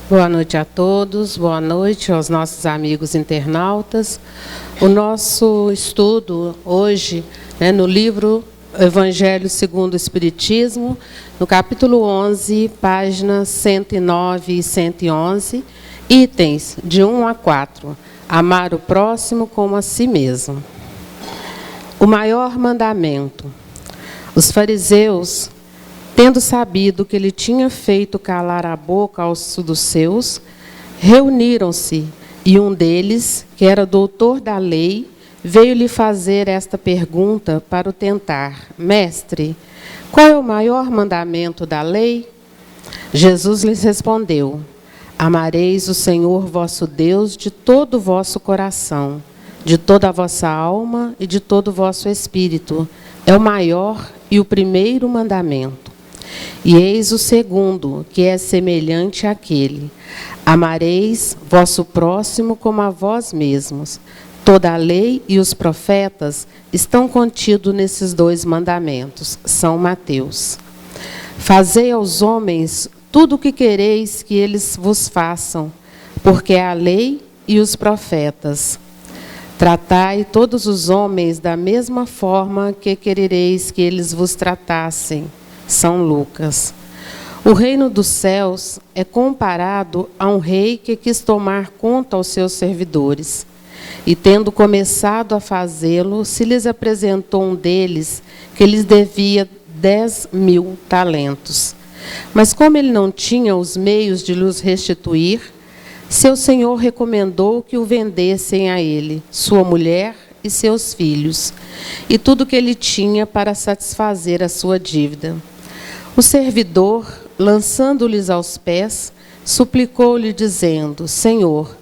Boa noite a todos, boa noite aos nossos amigos internautas. O nosso estudo hoje é no livro Evangelho segundo o Espiritismo, no capítulo 11, páginas 109 e 111, itens de 1 a 4. Amar o próximo como a si mesmo. O maior mandamento. Os fariseus, tendo sabido que ele tinha feito calar a boca aos dos seus, reuniram-se, e um deles, que era doutor da lei, veio-lhe fazer esta pergunta para o tentar: Mestre, qual é o maior mandamento da lei? Jesus lhes respondeu: Amareis o Senhor vosso Deus de todo o vosso coração, de toda a vossa alma e de todo o vosso espírito. É o maior e o primeiro mandamento. E eis o segundo, que é semelhante àquele: amareis vosso próximo como a vós mesmos. Toda a lei e os profetas estão contidos nesses dois mandamentos. São Mateus. Fazei aos homens tudo o que quereis que eles vos façam, porque é a lei e os profetas. Tratai todos os homens da mesma forma que querereis que eles vos tratassem. São Lucas. O reino dos céus é comparado a um rei que quis tomar conta aos seus servidores. E tendo começado a fazê-lo, se lhes apresentou um deles que lhes devia 10.000 talentos. Mas como ele não tinha os meios de lhes restituir, seu senhor recomendou que o vendessem a ele, sua mulher e seus filhos, e tudo que ele tinha para satisfazer a sua dívida. O servidor, lançando-lhes aos pés, suplicou-lhe, dizendo: Senhor,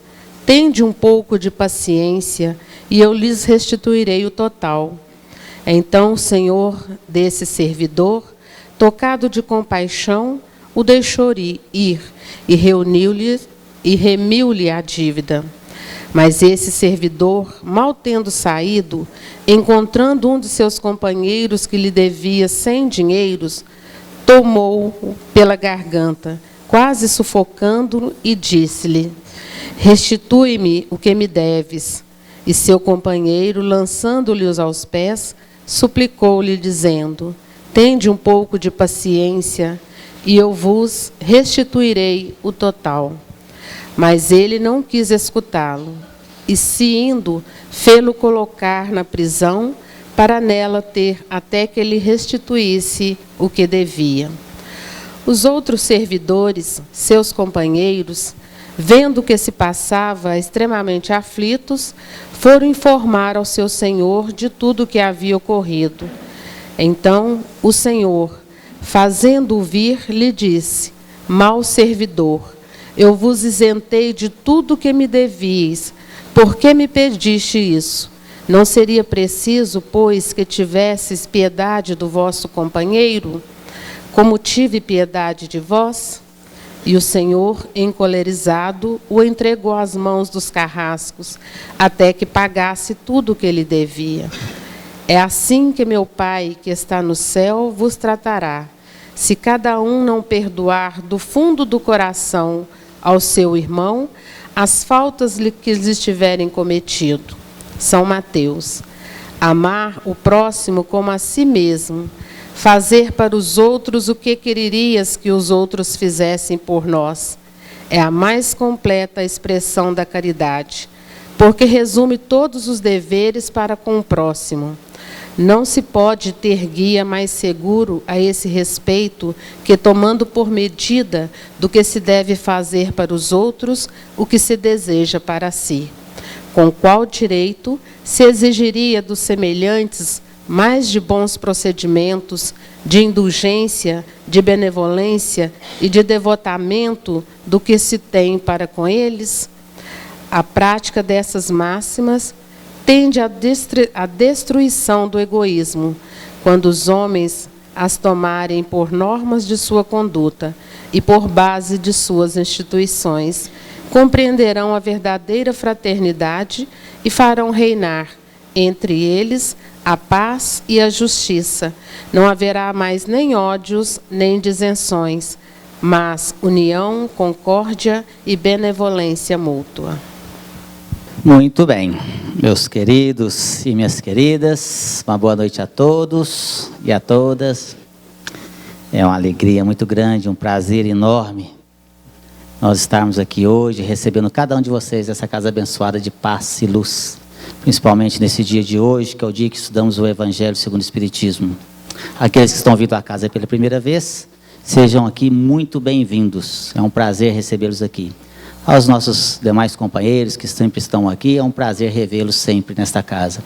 tende um pouco de paciência, e eu lhes restituirei o total. Então o senhor desse servidor, tocado de compaixão, o deixou ir e remiu-lhe a dívida. Mas esse servidor, mal tendo saído, encontrando um de seus companheiros que lhe devia 100 dinheiros, tomou-o pela garganta, quase sufocando-o, e disse-lhe: Restitui-me o que me deves. E seu companheiro, lançando-lhe-os aos pés, suplicou-lhe, dizendo: Tende um pouco de paciência, e eu vos restituirei o total. Mas ele não quis escutá-lo, e se indo, fê-lo colocar na prisão, para nela ter até que ele restituísse o que devia. Os outros servidores, seus companheiros, vendo o que se passava, extremamente aflitos, foram informar ao seu senhor de tudo o que havia ocorrido. Então o senhor, fazendo-o vir, lhe disse: Mau servidor, eu vos isentei de tudo o que me devíeis. Por que me pediste isso? Não seria preciso, pois, que tivesses piedade do vosso companheiro, como tive piedade de vós? E o Senhor, encolerizado, o entregou às mãos dos carrascos, até que pagasse tudo o que lhe devia. É assim que meu Pai, que está no céu, vos tratará, se cada um não perdoar do fundo do coração ao seu irmão as faltas que lhes tiverem cometido. São Mateus. Amar o próximo como a si mesmo, fazer para os outros o que quererias que os outros fizessem por nós, é a mais completa expressão da caridade, porque resume todos os deveres para com o próximo. Não se pode ter guia mais seguro a esse respeito que, tomando por medida do que se deve fazer para os outros, o que se deseja para si. Com qual direito se exigiria dos semelhantes mais de bons procedimentos, de indulgência, de benevolência e de devotamento do que se tem para com eles? A prática dessas máximas tende à destruição do egoísmo, quando os homens as tomarem por normas de sua conduta e por base de suas instituições, compreenderão a verdadeira fraternidade e farão reinar entre eles a paz e a justiça. Não haverá mais nem ódios, nem disenções. mas união, concórdia e benevolência mútua. Muito bem, meus queridos e minhas queridas, uma boa noite a todos e a todas. É uma alegria muito grande, um prazer enorme nós estarmos aqui hoje, recebendo cada um de vocês essa casa abençoada de paz e luz, principalmente nesse dia de hoje, que é o dia que estudamos o Evangelho segundo o Espiritismo. Aqueles que estão vindo à casa pela primeira vez, sejam aqui muito bem-vindos, é um prazer recebê-los aqui. Aos nossos demais companheiros que sempre estão aqui, é um prazer revê-los sempre nesta casa.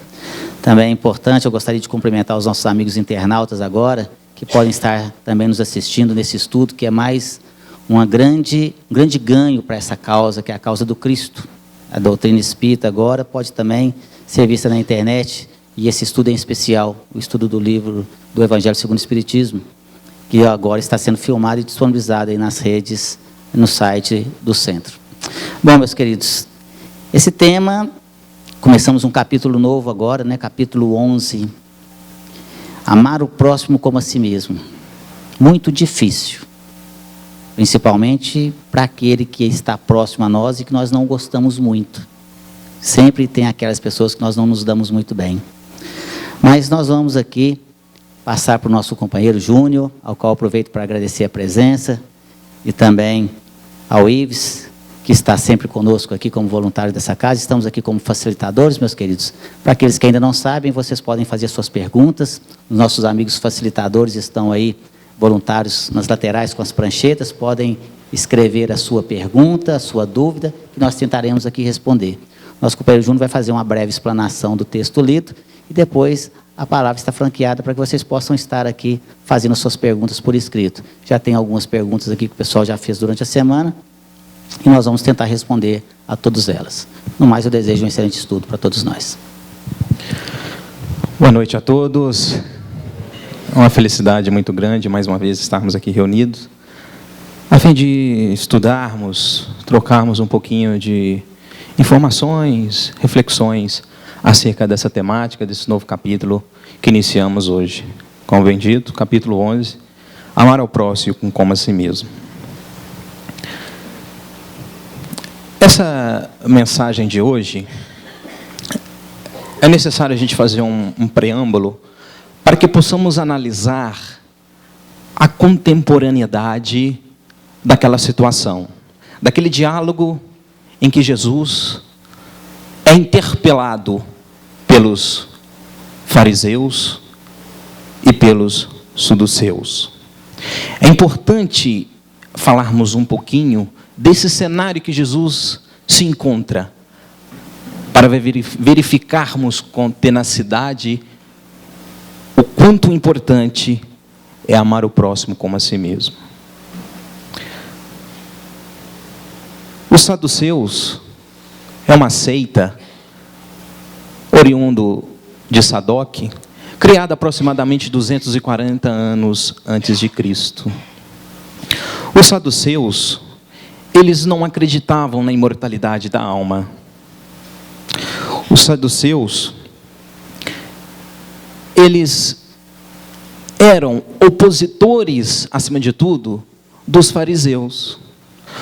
Também é importante, eu gostaria de cumprimentar os nossos amigos internautas agora, que podem estar também nos assistindo nesse estudo, que é mais um grande ganho para essa causa, que é a causa do Cristo. A doutrina espírita agora pode também ser vista na internet, e esse estudo em especial, o estudo do livro do Evangelho segundo o Espiritismo, que agora está sendo filmado e disponibilizado aí nas redes, no site do centro. Bom, meus queridos, esse tema, começamos um capítulo novo agora, né? Capítulo 11, amar o próximo como a si mesmo. Muito difícil, principalmente para aquele que está próximo a nós e que nós não gostamos muito. Sempre tem aquelas pessoas que nós não nos damos muito bem. Mas nós vamos aqui passar para o nosso companheiro Júnior, ao qual aproveito para agradecer a presença, e também ao Ives, que está sempre conosco aqui como voluntário dessa casa. Estamos aqui como facilitadores, meus queridos. Para aqueles que ainda não sabem, vocês podem fazer suas perguntas. Os nossos amigos facilitadores estão aí, voluntários nas laterais com as pranchetas, podem escrever a sua pergunta, a sua dúvida, que nós tentaremos aqui responder. Nosso companheiro Júnior vai fazer uma breve explanação do texto lido, e depois a palavra está franqueada para que vocês possam estar aqui fazendo suas perguntas por escrito. Já tem algumas perguntas aqui que o pessoal já fez durante a semana, e nós vamos tentar responder a todas elas. No mais, eu desejo um excelente estudo para todos nós. Boa noite a todos. É uma felicidade muito grande, mais uma vez, estarmos aqui reunidos, a fim de estudarmos, trocarmos um pouquinho de informações, reflexões acerca dessa temática, desse novo capítulo que iniciamos hoje. Como bem dito, capítulo 11, amar ao próximo como a si mesmo. Essa mensagem de hoje, é necessário a gente fazer um preâmbulo para que possamos analisar a contemporaneidade daquela situação, daquele diálogo em que Jesus é interpelado pelos fariseus e pelos saduceus. É importante falarmos um pouquinho desse cenário que Jesus se encontra, para verificarmos com tenacidade o quanto importante é amar o próximo como a si mesmo. Os saduceus é uma seita oriundo de Sadoc, criada aproximadamente 240 anos antes de Cristo. Os saduceus, eles não acreditavam na imortalidade da alma. Os saduceus, eles eram opositores, acima de tudo, dos fariseus.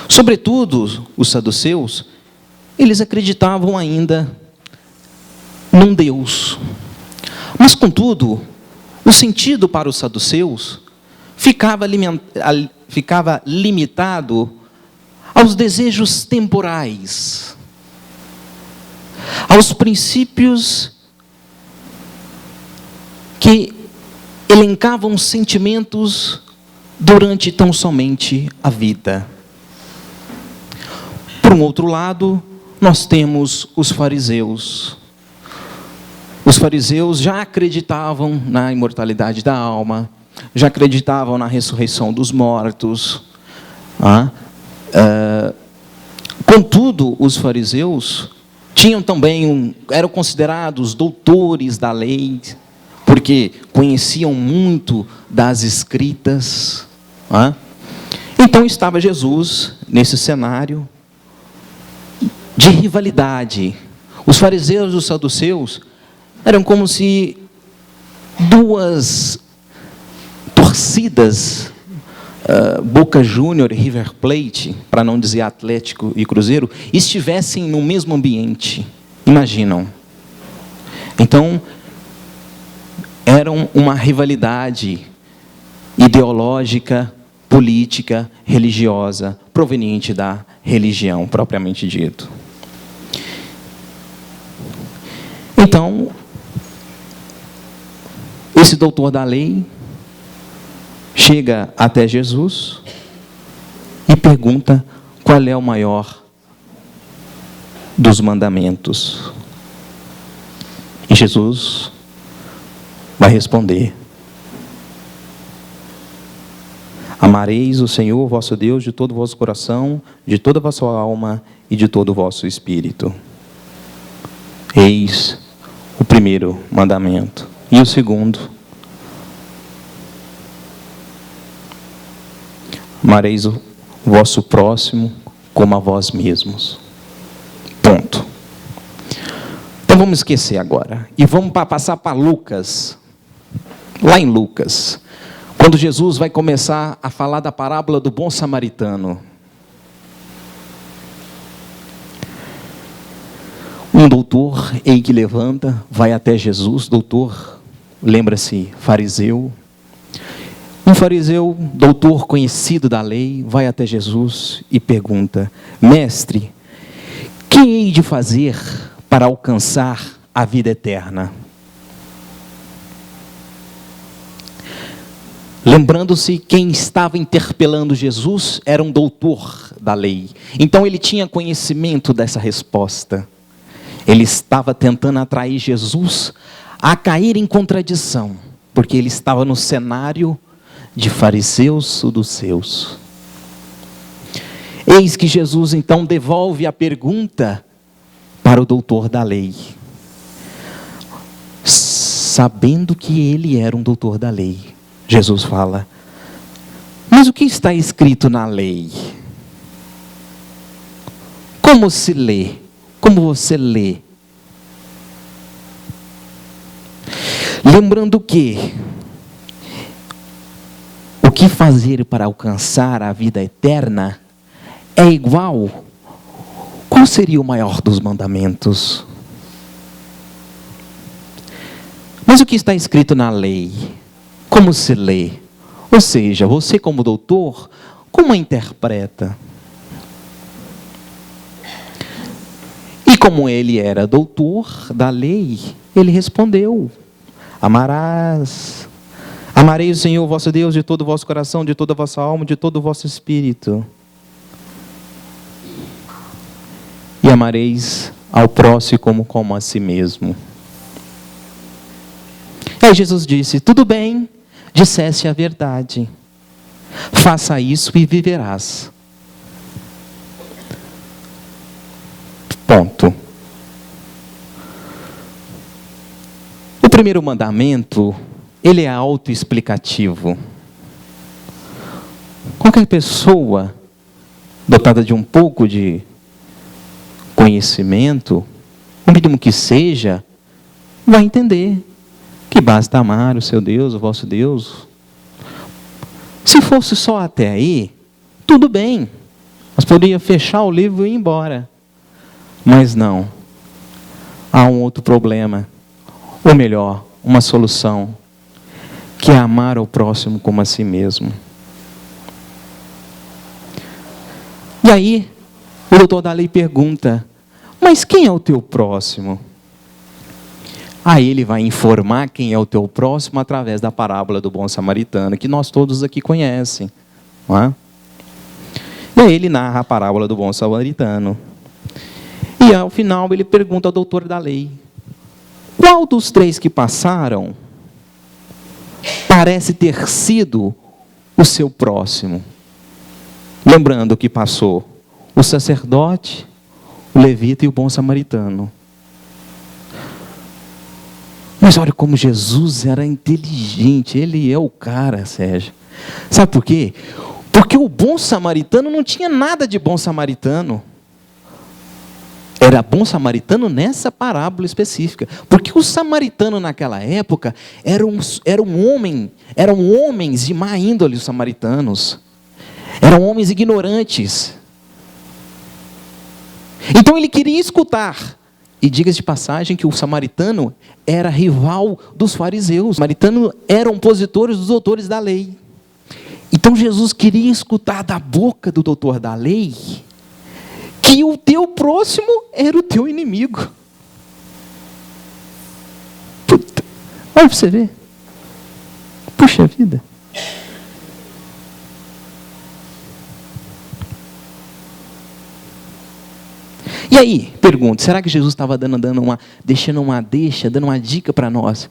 Sobretudo, os saduceus, eles acreditavam ainda num Deus. Mas, contudo, o sentido para os saduceus ficava limitado aos desejos temporais, aos princípios que elencavam sentimentos durante tão somente a vida. Por um outro lado, nós temos os fariseus. Os fariseus já acreditavam na imortalidade da alma, já acreditavam na ressurreição dos mortos. Contudo, os fariseus tinham também eram considerados doutores da lei, porque conheciam muito das escritas. Então estava Jesus nesse cenário de rivalidade. Os fariseus e os saduceus eram como se duas torcidas Boca Júnior e River Plate, para não dizer Atlético e Cruzeiro, estivessem no mesmo ambiente. Imaginam. Então, era uma rivalidade ideológica, política, religiosa, proveniente da religião, propriamente dito. Então, esse doutor da lei chega até Jesus e pergunta qual é o maior dos mandamentos. E Jesus vai responder: amareis o Senhor vosso Deus de todo o vosso coração, de toda a vossa alma e de todo o vosso espírito. Eis o primeiro mandamento. E o segundo: amareis o vosso próximo como a vós mesmos. Ponto. Então vamos esquecer agora. E vamos passar para Lucas. Lá em Lucas, quando Jesus vai começar a falar da parábola do bom samaritano. Um doutor, ei que levanta, vai até Jesus. Doutor, lembra-se, fariseu. Um fariseu, doutor conhecido da lei, vai até Jesus e pergunta: mestre, que hei de fazer para alcançar a vida eterna? Lembrando-se, quem estava interpelando Jesus era um doutor da lei. Então ele tinha conhecimento dessa resposta. Ele estava tentando atrair Jesus a cair em contradição, porque ele estava no cenário de fariseus saduceus. Eis que Jesus então devolve a pergunta para o doutor da lei, sabendo que ele era um doutor da lei. Jesus fala: mas o que está escrito na lei? Como se lê? Como você lê? Lembrando que o que fazer para alcançar a vida eterna é igual. Qual seria o maior dos mandamentos? Mas o que está escrito na lei? Como se lê? Ou seja, você como doutor, como a interpreta? E como ele era doutor da lei, ele respondeu: amarei o Senhor vosso Deus de todo o vosso coração, de toda a vossa alma, de todo o vosso espírito. E amareis ao próximo como a si mesmo. Aí Jesus disse: tudo bem, disseste a verdade. Faça isso e viverás. Ponto. O primeiro mandamento, ele é autoexplicativo. Qualquer pessoa dotada de um pouco de conhecimento, o mínimo que seja, vai entender que basta amar o seu Deus, o vosso Deus. Se fosse só até aí, tudo bem. Nós poderíamos fechar o livro e ir embora. Mas não. Há um outro problema. Ou melhor, uma solução. Que é amar ao próximo como a si mesmo. E aí, o doutor da lei pergunta: mas quem é o teu próximo? Aí ele vai informar quem é o teu próximo através da parábola do bom samaritano, que nós todos aqui conhecem. Não é? E aí ele narra a parábola do bom samaritano. E ao final ele pergunta ao doutor da lei: qual dos três que passaram parece ter sido o seu próximo? Lembrando que passou o sacerdote, o levita e o bom samaritano. Mas olha como Jesus era inteligente. Ele é o cara, Sérgio. Sabe por quê? Porque o bom samaritano não tinha nada de bom samaritano. Era bom samaritano nessa parábola específica. Porque os samaritanos naquela época eram homens de má índole, os samaritanos. Eram homens ignorantes. Então ele queria escutar. E diga-se de passagem que o samaritano era rival dos fariseus. Os samaritanos eram opositores dos doutores da lei. Então Jesus queria escutar da boca do doutor da lei que o teu próximo era o teu inimigo. Puta, olha para você ver. Puxa vida. E aí, pergunto, será que Jesus estava dando uma dica para nós?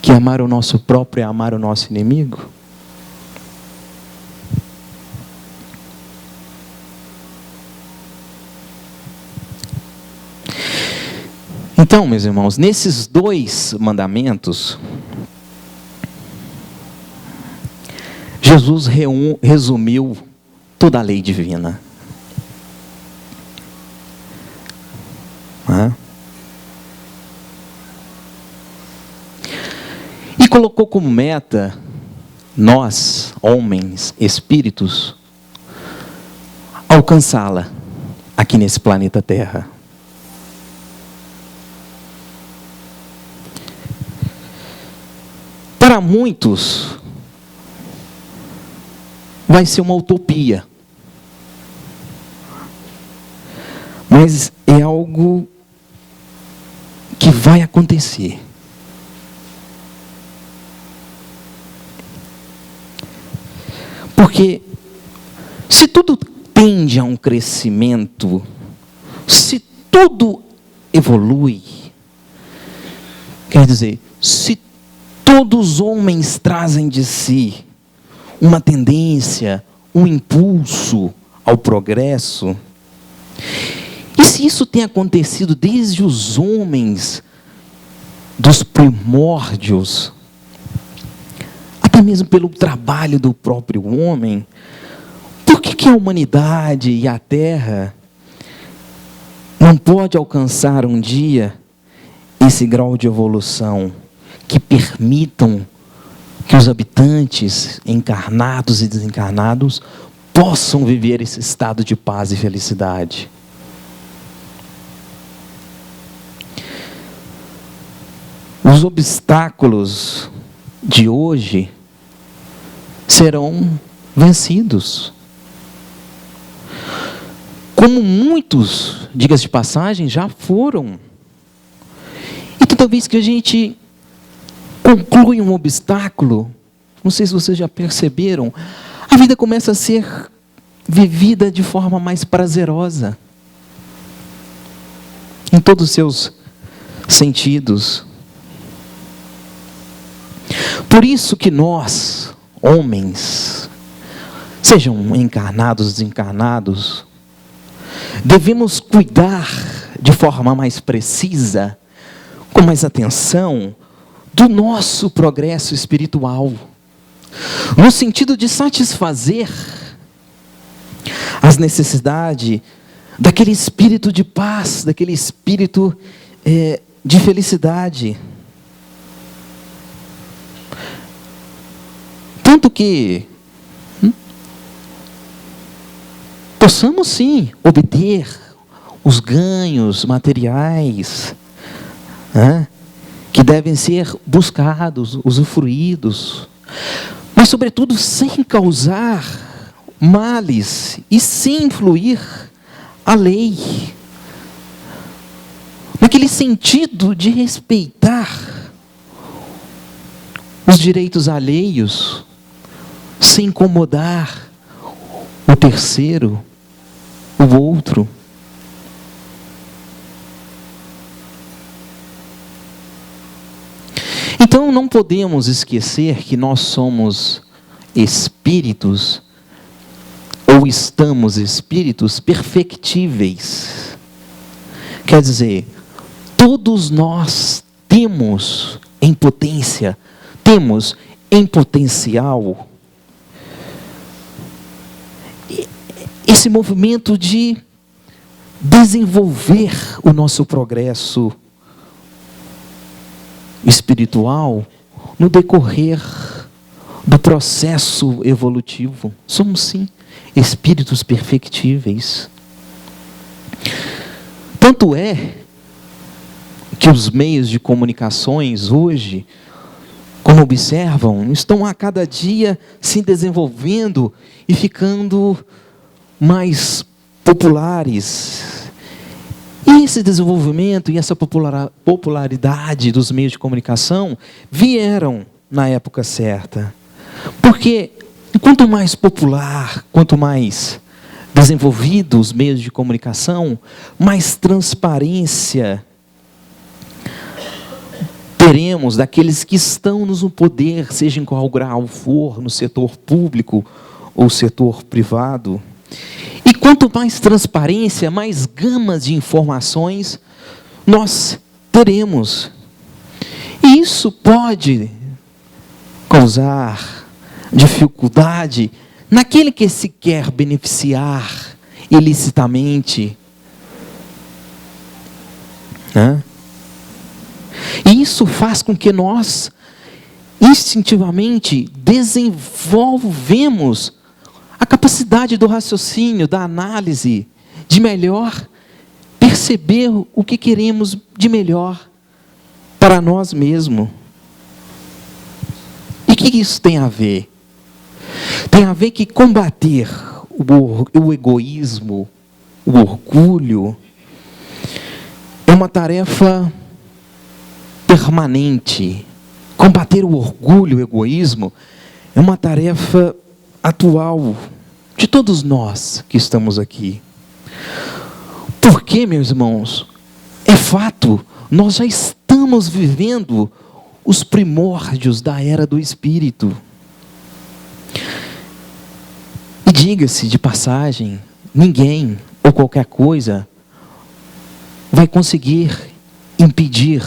Que amar o nosso próprio é amar o nosso inimigo? Então, meus irmãos, nesses 2 mandamentos, Jesus resumiu toda a lei divina. E colocou como meta, nós, homens, espíritos, alcançá-la aqui nesse planeta Terra. Para muitos, vai ser uma utopia. Mas é algo que vai acontecer. Porque se tudo tende a um crescimento, se tudo evolui, quer dizer, se todos os homens trazem de si uma tendência, um impulso ao progresso, e se isso tem acontecido desde os homens dos primórdios, até mesmo pelo trabalho do próprio homem, por que a humanidade e a Terra não pode alcançar um dia esse grau de evolução que permitam que os habitantes encarnados e desencarnados possam viver esse estado de paz e felicidade? Os obstáculos de hoje serão vencidos. Como muitos, diga-se de passagem, já foram. E toda vez que a gente conclui um obstáculo, não sei se vocês já perceberam, a vida começa a ser vivida de forma mais prazerosa. Em todos os seus sentidos. Por isso que nós, homens, sejam encarnados ou desencarnados, devemos cuidar de forma mais precisa, com mais atenção, do nosso progresso espiritual, no sentido de satisfazer as necessidades daquele espírito de paz, daquele espírito de felicidade. Tanto que possamos sim obter os ganhos materiais, que devem ser buscados, usufruídos, mas sobretudo sem causar males e sem influir a lei, naquele sentido de respeitar os direitos alheios, sem incomodar o terceiro, o outro. Então não podemos esquecer que nós somos espíritos, ou estamos espíritos perfectíveis. Quer dizer, todos nós temos em potência, temos em potencial esse movimento de desenvolver o nosso progresso espiritual no decorrer do processo evolutivo. Somos, sim, espíritos perfectíveis. Tanto é que os meios de comunicações hoje, como observam, estão a cada dia se desenvolvendo e ficando mais populares. E esse desenvolvimento e essa popularidade dos meios de comunicação vieram na época certa. Porque quanto mais popular, quanto mais desenvolvidos os meios de comunicação, mais transparência teremos daqueles que estão no poder, seja em qual grau for, no setor público ou setor privado. E quanto mais transparência, mais gamas de informações nós teremos. E isso pode causar dificuldade naquele que se quer beneficiar ilicitamente. E isso faz com que nós, instintivamente, desenvolvemos a capacidade do raciocínio, da análise, de melhor perceber o que queremos de melhor para nós mesmos. E o que isso tem a ver? Tem a ver que combater o egoísmo, o orgulho, é uma tarefa permanente. Combater o orgulho, o egoísmo, é uma tarefa atual de todos nós que estamos aqui. Porque, meus irmãos, é fato, nós já estamos vivendo os primórdios da era do Espírito. E diga-se de passagem, ninguém ou qualquer coisa vai conseguir impedir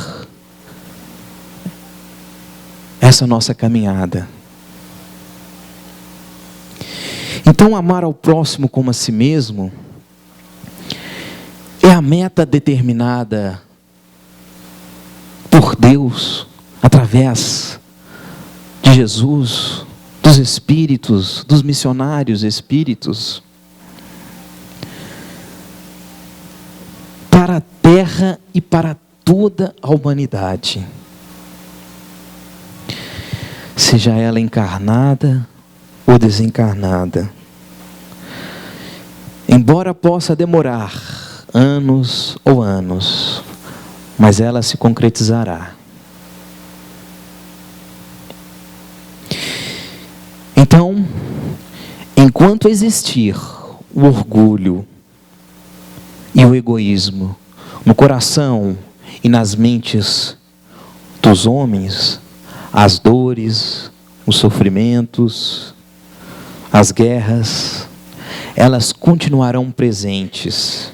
essa nossa caminhada. Então, amar ao próximo como a si mesmo é a meta determinada por Deus, através de Jesus, dos Espíritos, dos missionários Espíritos, para a terra e para toda a humanidade. Seja ela encarnada ou desencarnada. Embora possa demorar anos ou anos, mas ela se concretizará. Então, enquanto existir o orgulho e o egoísmo no coração e nas mentes dos homens, as dores, os sofrimentos, as guerras, elas continuarão presentes.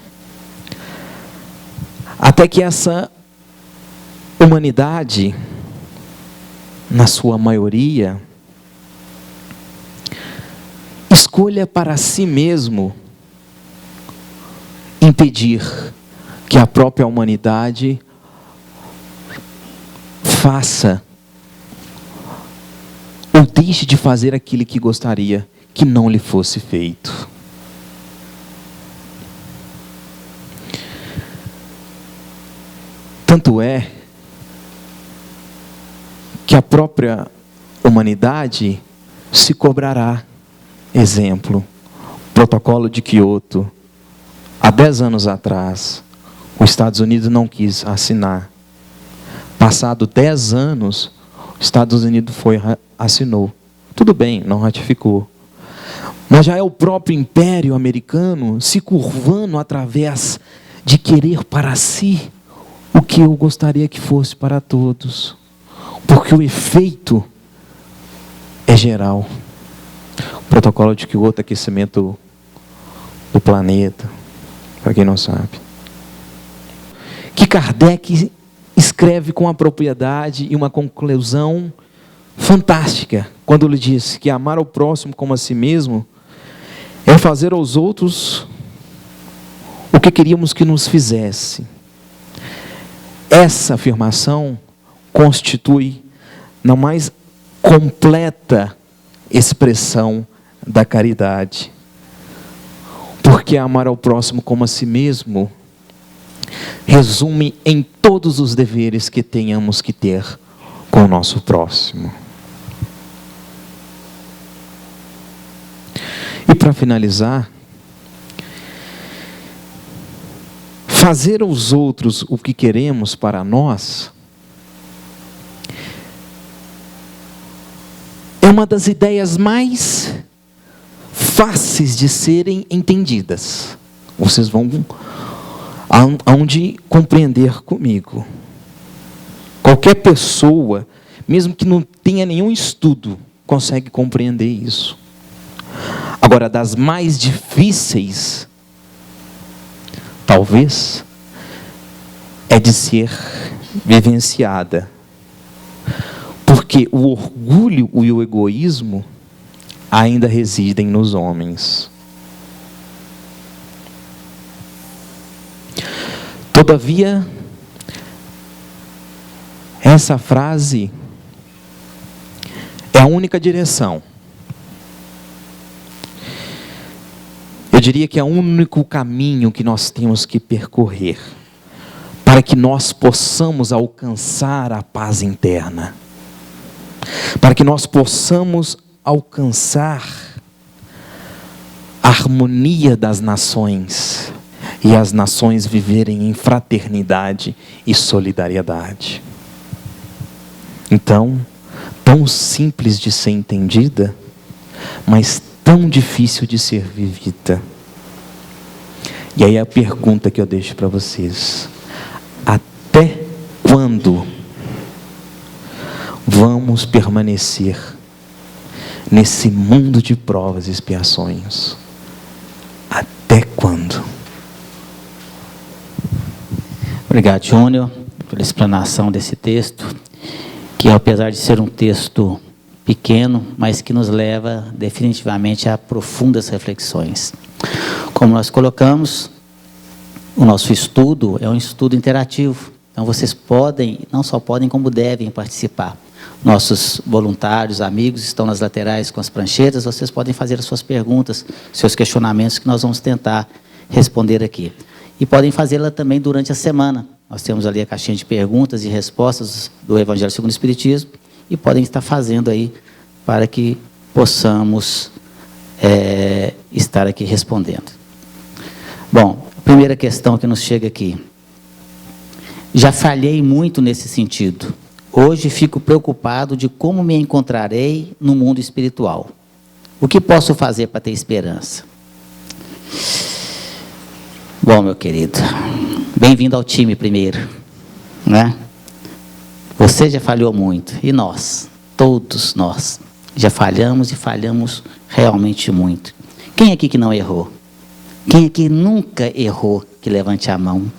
Até que essa humanidade, na sua maioria, escolha para si mesmo impedir que a própria humanidade faça ou deixe de fazer aquilo que gostaria que não lhe fosse feito. Tanto é que a própria humanidade se cobrará. Exemplo, Protocolo de Kyoto. Há 10 anos atrás, os Estados Unidos não quis assinar. Passado 10 anos, os Estados Unidos assinou. Tudo bem, não ratificou. Mas já é o próprio Império Americano se curvando através de querer para si o que eu gostaria que fosse para todos. Porque o efeito é geral. O Protocolo de Kyoto, aquecimento do planeta, para quem não sabe. Que Kardec escreve com a propriedade e uma conclusão fantástica, quando ele diz que amar ao próximo como a si mesmo é fazer aos outros o que queríamos que nos fizesse. Essa afirmação constitui na mais completa expressão da caridade. Porque amar ao próximo como a si mesmo resume em todos os deveres que tenhamos que ter com o nosso próximo. E para finalizar, fazer aos outros o que queremos para nós é uma das ideias mais fáceis de serem entendidas. Vocês vão aonde compreender comigo. Qualquer pessoa, mesmo que não tenha nenhum estudo, consegue compreender isso. Agora, das mais difíceis, talvez, é de ser vivenciada. Porque o orgulho e o egoísmo ainda residem nos homens. Todavia, essa frase é a única direção. Eu diria que é o único caminho que nós temos que percorrer para que nós possamos alcançar a paz interna, para que nós possamos alcançar a harmonia das nações e as nações viverem em fraternidade e solidariedade. Então, tão simples de ser entendida, mas tão difícil de ser vivida. E aí a pergunta que eu deixo para vocês: até quando vamos permanecer nesse mundo de provas e expiações? Até quando? Obrigado, Júnior, pela explanação desse texto, que apesar de ser um texto pequeno, mas que nos leva definitivamente a profundas reflexões. Como nós colocamos, o nosso estudo é um estudo interativo. Então vocês podem, não só podem, como devem participar. Nossos voluntários, amigos, estão nas laterais com as pranchetas. Vocês podem fazer as suas perguntas, seus questionamentos, que nós vamos tentar responder aqui. E podem fazê-la também durante a semana. Nós temos ali a caixinha de perguntas e respostas do Evangelho segundo o Espiritismo, e podem estar fazendo aí para que possamos estar aqui respondendo. Bom, a primeira questão que nos chega aqui. Já falhei muito nesse sentido. Hoje fico preocupado de como me encontrarei no mundo espiritual. O que posso fazer para ter esperança? Bom, meu querido, bem-vindo ao time primeiro, né? Você já falhou muito, e nós, todos nós, já falhamos e falhamos realmente muito. Quem aqui que não errou? Quem aqui nunca errou, que levante a mão?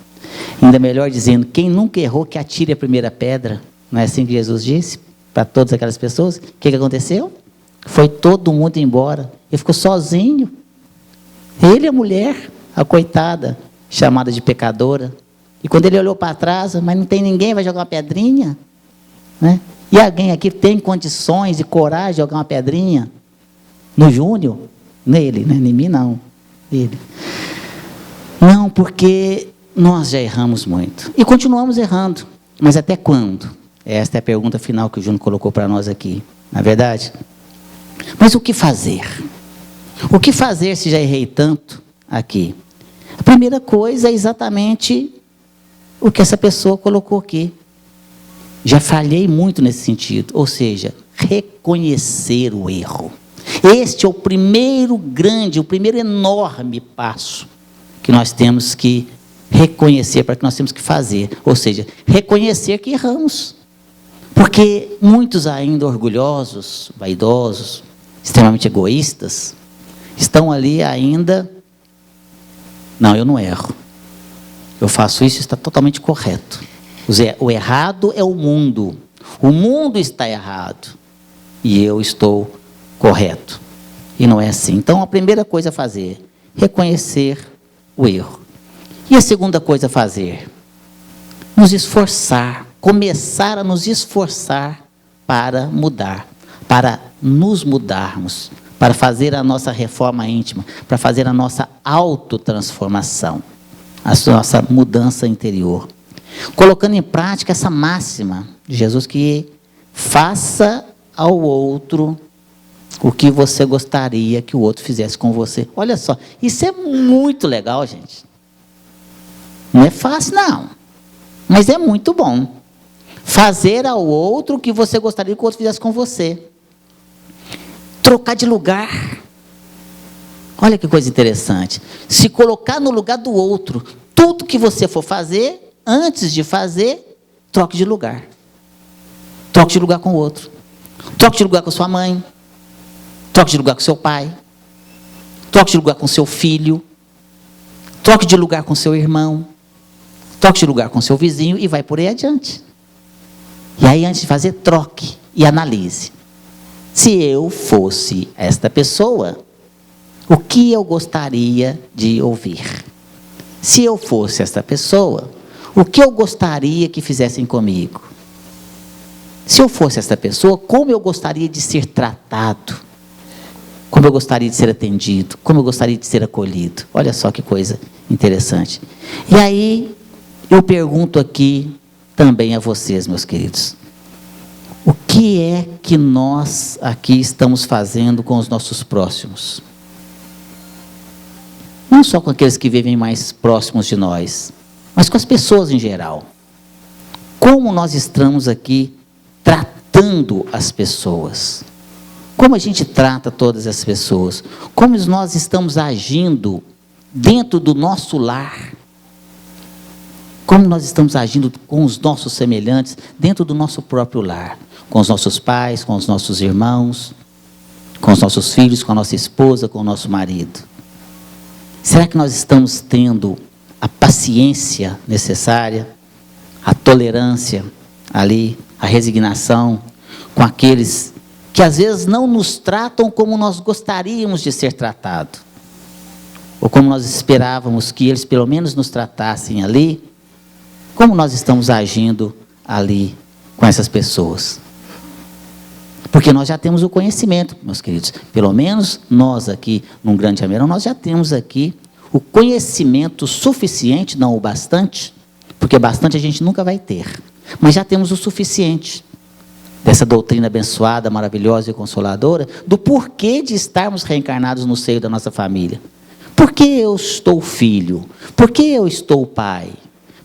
Ainda melhor dizendo, quem nunca errou, que atire a primeira pedra. Não é assim que Jesus disse para todas aquelas pessoas? O que aconteceu? Foi todo mundo embora. Ele ficou sozinho. Ele e a mulher, a coitada, chamada de pecadora. E quando ele olhou para trás, mas não tem ninguém, vai jogar uma pedrinha? Né? E alguém aqui tem condições e coragem de jogar uma pedrinha? No Júnior? Nele, né? Em mim não. Nele. Não, porque nós já erramos muito. E continuamos errando. Mas até quando? Esta é a pergunta final que o Júnior colocou para nós aqui. Não é verdade? Mas o que fazer? O que fazer se já errei tanto aqui? A primeira coisa é exatamente o que essa pessoa colocou aqui. Já falhei muito nesse sentido. Ou seja, reconhecer o erro. Este é o primeiro grande, o primeiro enorme passo que nós temos que reconhecer, para que nós temos que fazer. Ou seja, reconhecer que erramos. Porque muitos ainda orgulhosos, vaidosos, extremamente egoístas, estão ali ainda, não, eu não erro. Eu faço isso, está totalmente correto. O errado é o mundo está errado, e eu estou correto. E não é assim. Então, a primeira coisa a fazer, reconhecer o erro. E a segunda coisa a fazer, nos esforçar, começar a nos esforçar para mudar, para nos mudarmos, para fazer a nossa reforma íntima, para fazer a nossa autotransformação, a nossa mudança interior. Colocando em prática essa máxima de Jesus, que faça ao outro o que você gostaria que o outro fizesse com você. Olha só, isso é muito legal, gente. Não é fácil, não, mas é muito bom. Fazer ao outro o que você gostaria que o outro fizesse com você. Trocar de lugar. Olha que coisa interessante. Se colocar no lugar do outro. Tudo que você for fazer, antes de fazer, troque de lugar. Troque de lugar com o outro. Troque de lugar com sua mãe. Troque de lugar com seu pai. Troque de lugar com seu filho. Troque de lugar com seu irmão. Troque de lugar com seu vizinho e vai por aí adiante. E aí, antes de fazer, troque e analise. Se eu fosse esta pessoa, o que eu gostaria de ouvir? Se eu fosse esta pessoa, o que eu gostaria que fizessem comigo? Se eu fosse esta pessoa, como eu gostaria de ser tratado? Como eu gostaria de ser atendido? Como eu gostaria de ser acolhido? Olha só que coisa interessante. E aí, eu pergunto aqui também a vocês, meus queridos. O que é que nós aqui estamos fazendo com os nossos próximos? Não só com aqueles que vivem mais próximos de nós, mas com as pessoas em geral. Como nós estamos aqui tratando as pessoas? Como a gente trata todas as pessoas? Como nós estamos agindo dentro do nosso lar? Como nós estamos agindo com os nossos semelhantes dentro do nosso próprio lar? Com os nossos pais, com os nossos irmãos, com os nossos filhos, com a nossa esposa, com o nosso marido. Será que nós estamos tendo a paciência necessária, a tolerância ali, a resignação com aqueles que às vezes não nos tratam como nós gostaríamos de ser tratados, ou como nós esperávamos que eles pelo menos nos tratassem ali? Como nós estamos agindo ali com essas pessoas? Porque nós já temos o conhecimento, meus queridos. Pelo menos nós aqui, num Grande Jamelão, nós já temos aqui o conhecimento suficiente, não o bastante, porque bastante a gente nunca vai ter. Mas já temos o suficiente dessa doutrina abençoada, maravilhosa e consoladora, do porquê de estarmos reencarnados no seio da nossa família. Por que eu estou filho? Por que eu estou pai?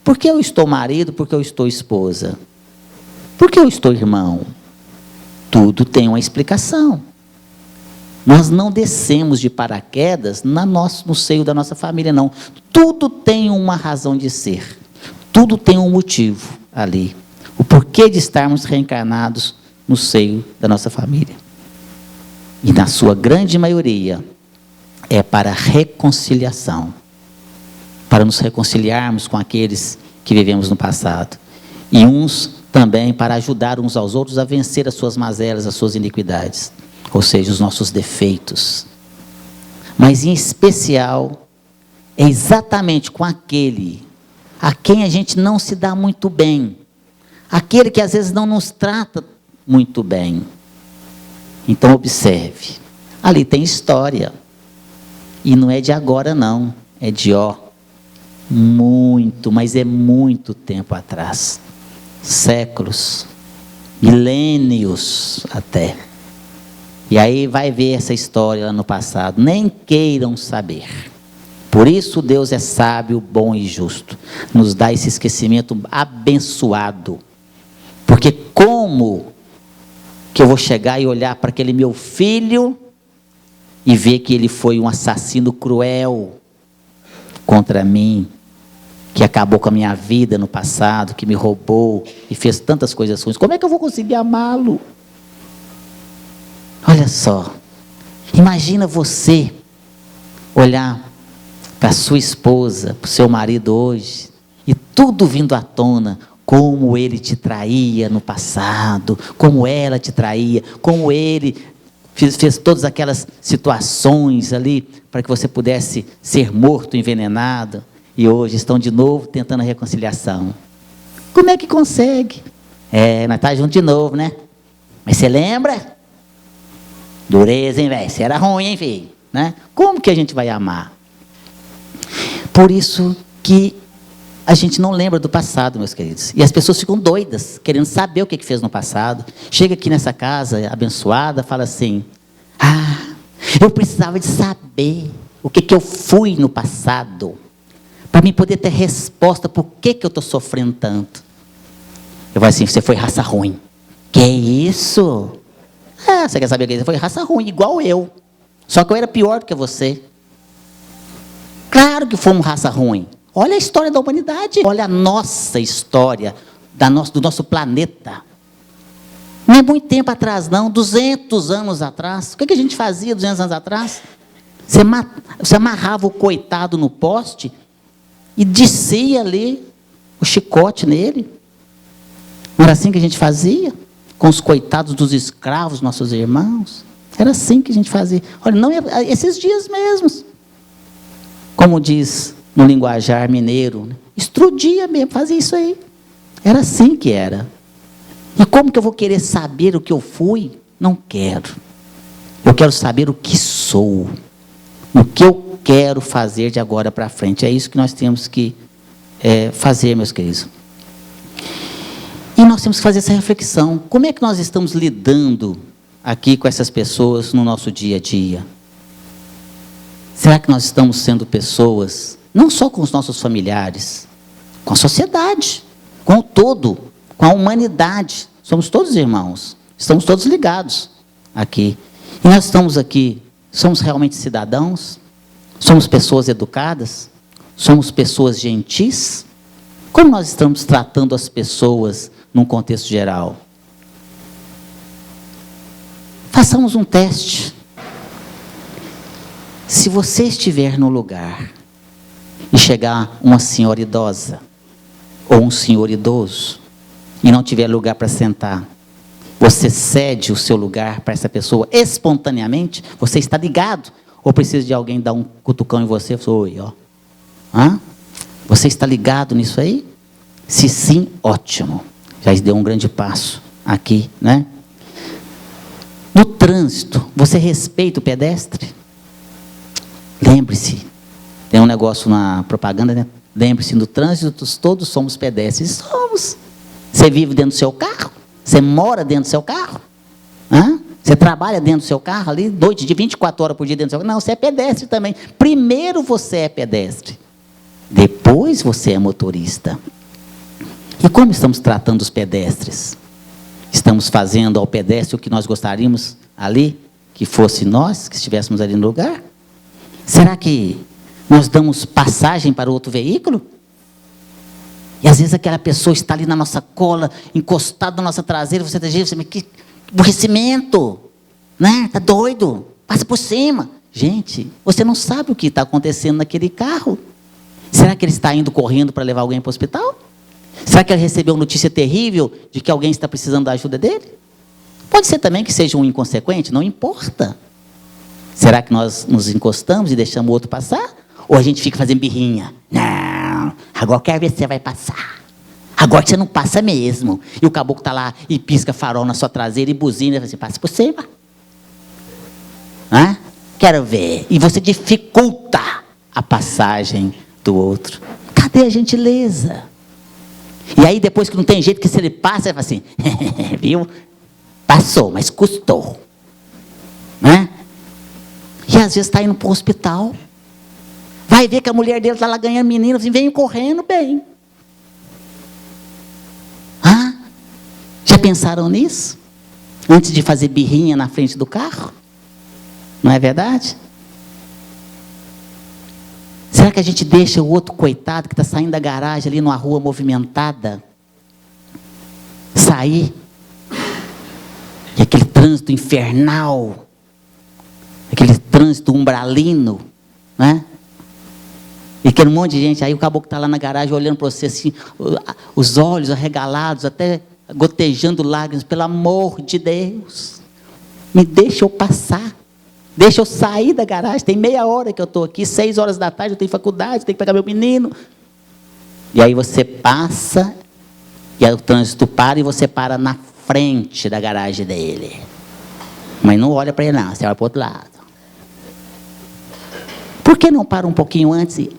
Por que eu estou marido? Por que eu estou esposa? Por que eu estou irmão? Tudo tem uma explicação. Nós não descemos de paraquedas no seio da nossa família, não. Tudo tem uma razão de ser. Tudo tem um motivo ali. O porquê de estarmos reencarnados no seio da nossa família. E na sua grande maioria, é para reconciliação. Para nos reconciliarmos com aqueles que vivemos no passado. E uns também para ajudar uns aos outros a vencer as suas mazelas, as suas iniquidades, ou seja, os nossos defeitos. Mas em especial, é exatamente com aquele a quem a gente não se dá muito bem, aquele que às vezes não nos trata muito bem. Então observe, ali tem história, e não é de agora não, é de muito, mas é muito tempo atrás. Séculos, milênios até. E aí vai ver essa história lá no passado. Nem queiram saber. Por isso Deus é sábio, bom e justo. Nos dá esse esquecimento abençoado. Porque como que eu vou chegar e olhar para aquele meu filho e ver que ele foi um assassino cruel contra mim, que acabou com a minha vida no passado, que me roubou e fez tantas coisas ruins? Como é que eu vou conseguir amá-lo? Olha só, imagina você olhar para sua esposa, para o seu marido hoje, e tudo vindo à tona, como ele te traía no passado, como ela te traía, como ele fez todas aquelas situações ali, para que você pudesse ser morto, envenenado. E hoje estão de novo tentando a reconciliação. Como é que consegue? Nós estamos juntos de novo, né? Mas você lembra? Dureza, hein, velho? Você era ruim, hein, filho? Né? Como que a gente vai amar? Por isso que a gente não lembra do passado, meus queridos. E as pessoas ficam doidas, querendo saber o que fez no passado. Chega aqui nessa casa abençoada, fala assim: ah, eu precisava de saber o que eu fui no passado, para mim poder ter resposta por que eu estou sofrendo tanto. Eu vou assim: você foi raça ruim. Que isso? Ah, você quer saber o que? Você foi raça ruim, igual eu. Só que eu era pior do que você. Claro que fomos raça ruim. Olha a história da humanidade. Olha a nossa história do nosso planeta. Não é muito tempo atrás, não. 200 anos atrás. O que a gente fazia 200 anos atrás? Você amarrava o coitado no poste e descia ali o chicote nele. Não era assim que a gente fazia? Com os coitados dos escravos, nossos irmãos. Era assim que a gente fazia. Olha, não é esses dias mesmos. Como diz no linguajar mineiro, né? Estrudia mesmo, fazia isso aí. Era assim que era. E como que eu vou querer saber o que eu fui? Não quero. Eu quero saber o que sou. O que eu quero fazer de agora para frente. É isso que nós temos que fazer, meus queridos. E nós temos que fazer essa reflexão. Como é que nós estamos lidando aqui com essas pessoas no nosso dia a dia? Será que nós estamos sendo pessoas, não só com os nossos familiares, com a sociedade, com o todo, com a humanidade? Somos todos irmãos, estamos todos ligados aqui. E nós estamos aqui, somos realmente cidadãos? Somos pessoas educadas? Somos pessoas gentis? Como nós estamos tratando as pessoas num contexto geral? Façamos um teste. Se você estiver no lugar e chegar uma senhora idosa ou um senhor idoso e não tiver lugar para sentar, você cede o seu lugar para essa pessoa espontaneamente? Você está ligado? Ou precisa de alguém dar um cutucão em você? Oi, ó. Hã? Você está ligado nisso aí? Se sim, ótimo. Já deu um grande passo aqui, né? No trânsito, você respeita o pedestre? Lembre-se, tem um negócio na propaganda, né? Lembre-se, no trânsito todos somos pedestres. Somos. Você vive dentro do seu carro? Você mora dentro do seu carro? Hã? Você trabalha dentro do seu carro ali, noite de 24 horas por dia dentro do seu carro? Não, você é pedestre também. Primeiro você é pedestre. Depois você é motorista. E como estamos tratando os pedestres? Estamos fazendo ao pedestre o que nós gostaríamos ali, que fosse nós, que estivéssemos ali no lugar? Será que nós damos passagem para outro veículo? E às vezes aquela pessoa está ali na nossa cola, encostada na nossa traseira, você diz: que aborrecimento, né? Está doido, passa por cima. Gente, você não sabe o que está acontecendo naquele carro. Será que ele está indo correndo para levar alguém para o hospital? Será que ele recebeu notícia terrível de que alguém está precisando da ajuda dele? Pode ser também que seja um inconsequente, não importa. Será que nós nos encostamos e deixamos o outro passar? Ou a gente fica fazendo birrinha? Não, agora eu quero ver se você vai passar. Agora você não passa mesmo. E o caboclo está lá e pisca farol na sua traseira e buzina. E você passa por cima. Hã? Quero ver. E você dificulta a passagem do outro. Cadê a gentileza? E aí depois que não tem jeito, que se ele passa, ele fala assim: viu? Passou, mas custou. Né? E às vezes está indo para o hospital. Vai ver que a mulher dele está lá ganhando menino, assim, vem correndo bem. Ah, já pensaram nisso? Antes de fazer birrinha na frente do carro? Não é verdade? Será que a gente deixa o outro coitado que está saindo da garagem ali numa rua movimentada sair? E aquele trânsito infernal, aquele trânsito umbralino, né? E aquele monte de gente, aí o caboclo está lá na garagem olhando para você assim, os olhos arregalados, até gotejando lágrimas. Pelo amor de Deus, me deixa eu passar. Deixa eu sair da garagem, tem meia hora que eu estou aqui, 6 horas da tarde, eu tenho faculdade, tenho que pegar meu menino. E aí você passa, e aí o trânsito para, e você para na frente da garagem dele. Mas não olha para ele não, você olha para o outro lado. Por que não para um pouquinho antes e...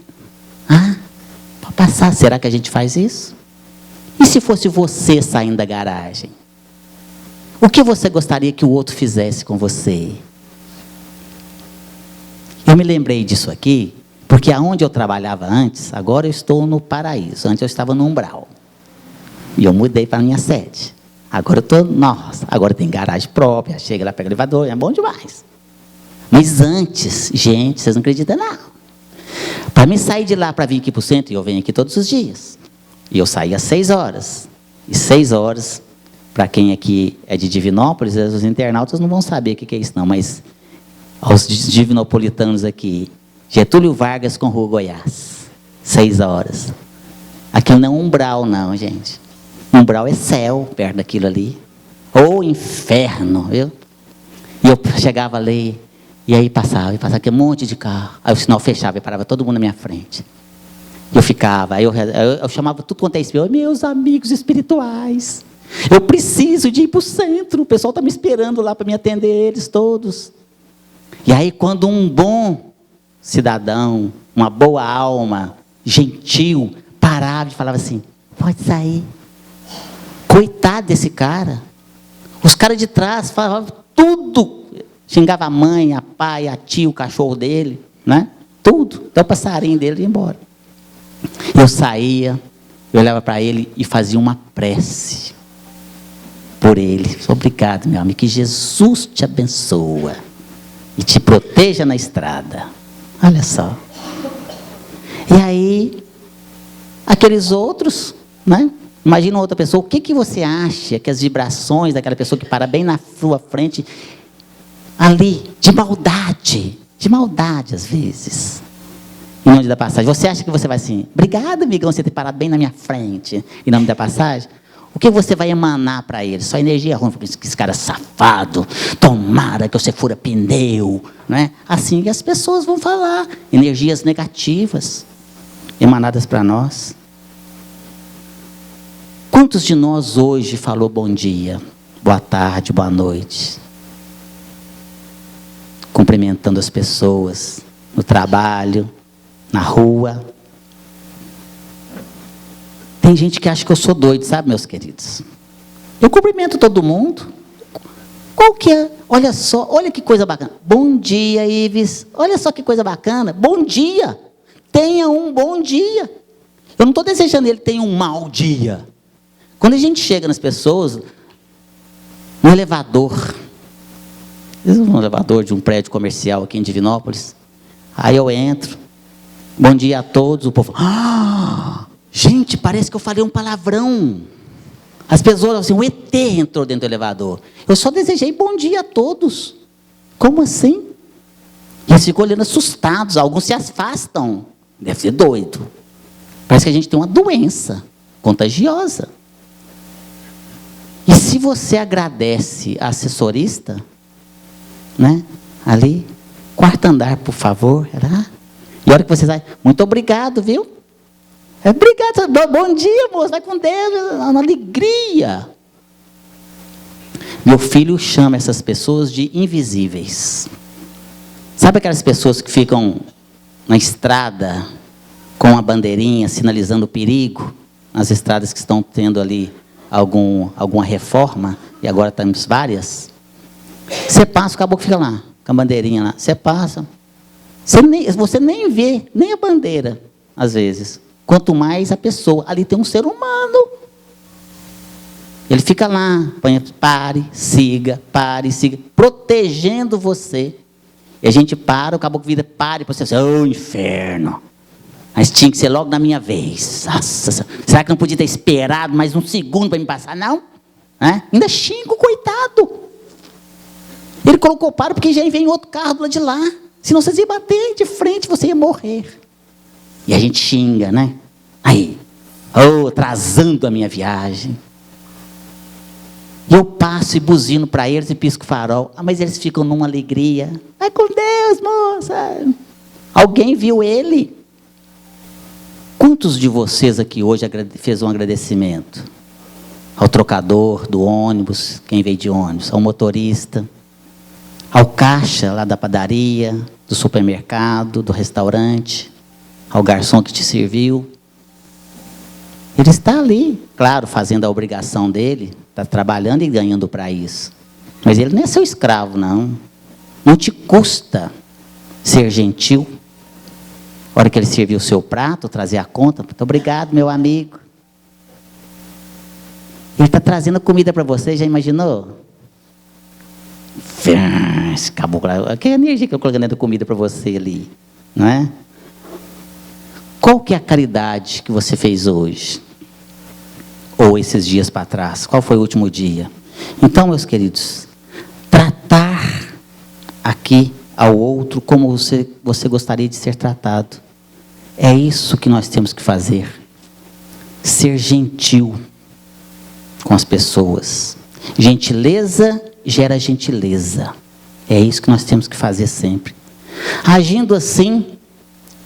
para passar, será que a gente faz isso? E se fosse você saindo da garagem? O que você gostaria que o outro fizesse com você? Eu me lembrei disso aqui, porque aonde eu trabalhava antes, agora eu estou no Paraíso. Antes eu estava no Umbral. E eu mudei para a minha sede. Agora eu estou, nossa, agora tem garagem própria, chega lá, pega o elevador, é bom demais. Mas antes, gente, vocês não acreditam não. Para mim sair de lá para vir aqui para o centro, e eu venho aqui todos os dias. E eu saía às 6 horas. E 6 horas, para quem aqui é de Divinópolis, os internautas não vão saber o que é isso não, mas aos divinopolitanos aqui, Getúlio Vargas com Rua Goiás, 6 horas. Aquilo não é umbral não, gente. Umbral é céu, perto daquilo ali. Ou inferno, viu? E eu chegava ali, e aí passava aquele monte de carro. Aí o sinal fechava e parava todo mundo na minha frente. Eu ficava, aí eu chamava tudo quanto é espírito. Meus amigos espirituais, eu preciso de ir para o centro. O pessoal está me esperando lá para me atender, eles todos. E aí quando um bom cidadão, uma boa alma, gentil, parava e falava assim, pode sair. Coitado desse cara. Os caras de trás falavam tudo. Xingava a mãe, a pai, a tia, o cachorro dele, né? Tudo. Até o passarinho dele ia embora. Eu saía, eu olhava para ele e fazia uma prece por ele. Obrigado, meu amigo, que Jesus te abençoa e te proteja na estrada. Olha só. E aí, aqueles outros, né? Imagina outra pessoa, o que você acha que as vibrações daquela pessoa que para bem na sua frente, ali, de maldade às vezes, em nome da passagem, você acha que você vai assim, obrigado, amigão, você ter parado bem na minha frente, em nome da passagem, o que você vai emanar para ele? Só energia ruim, porque esse cara safado, tomara que você fura pneu, não é? Assim que as pessoas vão falar, energias negativas, emanadas para nós. Quantos de nós hoje falou bom dia, boa tarde, boa noite? Cumprimentando as pessoas no trabalho, na rua. Tem gente que acha que eu sou doido, sabe, meus queridos? Eu cumprimento todo mundo. Qual que é? Olha só, olha que coisa bacana. Bom dia, Ives. Olha só que coisa bacana. Bom dia. Tenha um bom dia. Eu não estou desejando ele tenha um mau dia. Quando a gente chega nas pessoas, no elevador, no elevador de um prédio comercial aqui em Divinópolis, aí eu entro, bom dia a todos, o povo, gente, parece que eu falei um palavrão. As pessoas assim, o ET entrou dentro do elevador. Eu só desejei bom dia a todos. Como assim? E eles ficam olhando assustados, alguns se afastam. Deve ser doido. Parece que a gente tem uma doença contagiosa. E se você agradece a assessorista, né? Ali, quarto andar, por favor. E a hora que você sai, muito obrigado, viu? Obrigado, bom dia, moço, vai com Deus, uma alegria. Meu filho chama essas pessoas de invisíveis. Sabe aquelas pessoas que ficam na estrada com a bandeirinha sinalizando o perigo? Nas estradas que estão tendo ali alguma reforma, e agora temos várias. Você passa, o caboclo fica lá, com a bandeirinha lá. Você passa, você nem vê, nem a bandeira, às vezes. Quanto mais a pessoa, ali tem um ser humano. Ele fica lá, pare, siga, protegendo você. E a gente para, o caboclo vira, pare, para você dizer, ô inferno. Mas tinha que ser logo na minha vez. Nossa, será que não podia ter esperado mais um segundo para me passar? Não. Ainda xingo, coitado. Ele colocou para porque já vem outro carro do lado de lá. Senão vocês iam bater de frente, você ia morrer. E a gente xinga, né? Aí, atrasando a minha viagem. E eu passo e buzino para eles e pisco o farol. Mas eles ficam numa alegria. Vai com Deus, moça. Alguém viu ele? Quantos de vocês aqui hoje fez um agradecimento? Ao trocador do ônibus, quem veio de ônibus, ao motorista, ao caixa lá da padaria, do supermercado, do restaurante, ao garçom que te serviu. Ele está ali, claro, fazendo a obrigação dele, está trabalhando e ganhando para isso. Mas ele não é seu escravo, não. Não te custa ser gentil. A hora que ele serviu o seu prato, trazer a conta, muito obrigado, meu amigo. Ele está trazendo comida para você, já imaginou? Esse caboclo, que energia que eu estou colocando comida para você ali, não é? Qual que é a caridade que você fez hoje? Ou esses dias para trás? Qual foi o último dia? Então, meus queridos, tratar aqui ao outro como você gostaria de ser tratado. É isso que nós temos que fazer. Ser gentil com as pessoas. Gentileza gera gentileza. É isso que nós temos que fazer sempre. Agindo assim,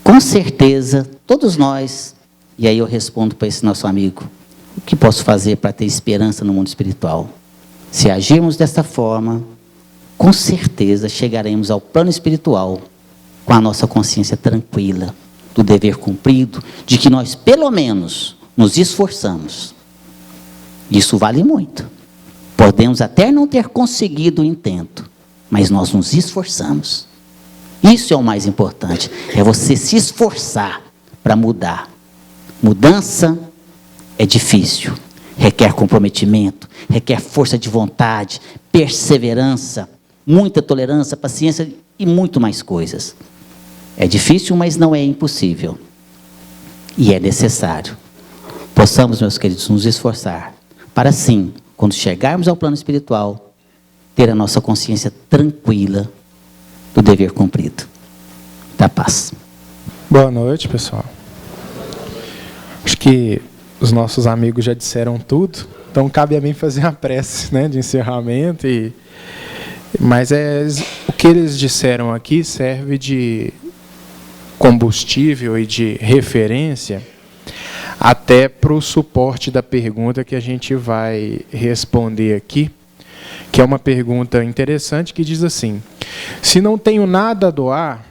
com certeza, todos nós, e aí eu respondo para esse nosso amigo, o que posso fazer para ter esperança no mundo espiritual? Se agirmos desta forma, com certeza chegaremos ao plano espiritual com a nossa consciência tranquila, do dever cumprido, de que nós pelo menos nos esforçamos. Isso vale muito. Podemos até não ter conseguido o intento, mas nós nos esforçamos. Isso é o mais importante, é você se esforçar para mudar. Mudança é difícil, requer comprometimento, requer força de vontade, perseverança, muita tolerância, paciência e muito mais coisas. É difícil, mas não é impossível. E é necessário. Possamos, meus queridos, nos esforçar para sim, quando chegarmos ao plano espiritual, ter a nossa consciência tranquila do dever cumprido. Da paz. Boa noite, pessoal. Acho que os nossos amigos já disseram tudo, então cabe a mim fazer a prece, né, de encerramento. Mas o que eles disseram aqui serve de combustível e de referência até para o suporte da pergunta que a gente vai responder aqui, que é uma pergunta interessante que diz assim: se não tenho nada a doar,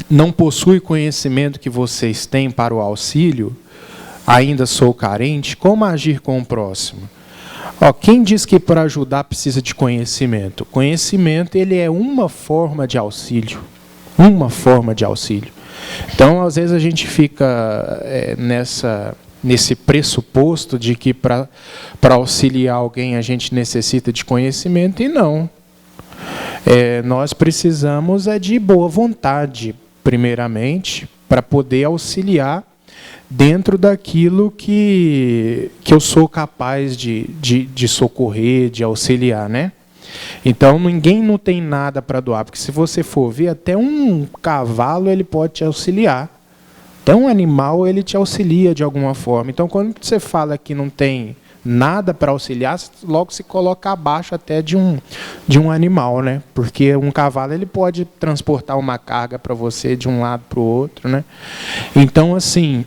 não possui conhecimento que vocês têm para o auxílio, ainda sou carente, como agir com o próximo? Quem diz que para ajudar precisa de conhecimento? Conhecimento, ele é uma forma de auxílio. Uma forma de auxílio. Então, às vezes a gente fica nesse pressuposto de que para auxiliar alguém a gente necessita de conhecimento, e não. Nós precisamos de boa vontade, primeiramente, para poder auxiliar dentro daquilo que eu sou capaz de socorrer, de auxiliar, né? Então, ninguém não tem nada para doar, porque se você for ver, até um cavalo ele pode te auxiliar. Até um animal ele te auxilia de alguma forma. Então, quando você fala que não tem nada para auxiliar, logo se coloca abaixo até de um animal, né? Porque um cavalo ele pode transportar uma carga para você de um lado para o outro, né? Então, assim,